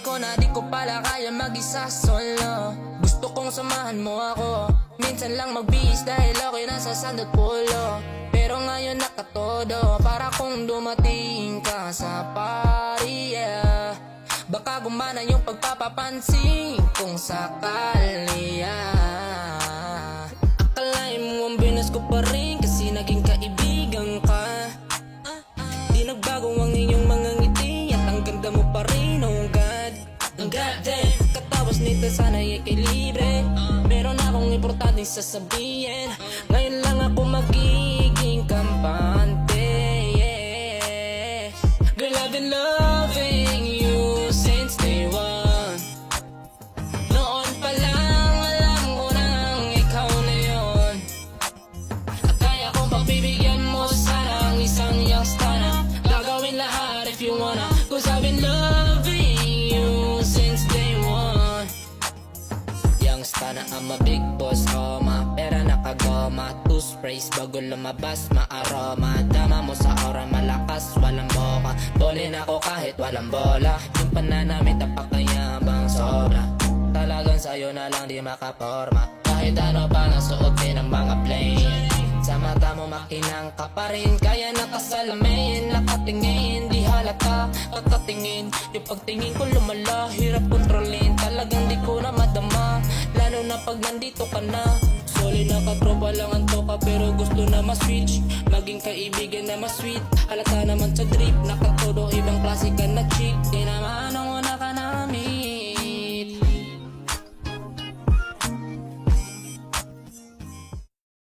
ko na di ko pala kaya mag-isa solo. Gusto kong samahan mo ako, minsan lang magbihis dahil ako'y nasa sandot pulo. Pero ngayon nakatodo, para kung dumating ka sa party, yeah. Baka gumana yung pagpapapansin kung sakali, yeah. Akalain mo ang binas ko pa rin kasi naging kaibigan ka. Di nagbago ang iyong mga ngiti at ang ganda mo pa rin, oh God. Ang goddamn, katapos nito sana'y ikilibre. Meron akong importanteng sasabihin. Ngayon lang ako magiging kampante, yeah. Girl, I've been loving you since day one. Noon pa lang alam ko nang ikaw na yun. At kaya kong pagbibigyan mo sana ang isang youngster. Gagawin lahat if you wanna, cause I've been loving you since day one. Youngster na I'm a big boss, pera nakagoma, toothpaste bago lumabas, maaroma. Dama mo sa aura, malakas, walang boka. Bolin ako kahit walang bola. Yung pananamit ang pakayabang sobra. Talagang sa'yo na lang di makaporma. Kahit ano pa nasuotin ng mga plain. Sa mata mo makinang ka pa rin, kaya nakasalamin, nakatingin, di halata, kakatingin. Yung pagtingin ko lumala, hirap kontrolin, talagang di ko na madama. Lalo na pag nandito ka na. Solid na katropa lang ang toka, pero gusto na ma-switch, maging kaibigan na ma-sweet. Halata naman sa drip, nakatodo ibang klase ka na chick. Di naman ang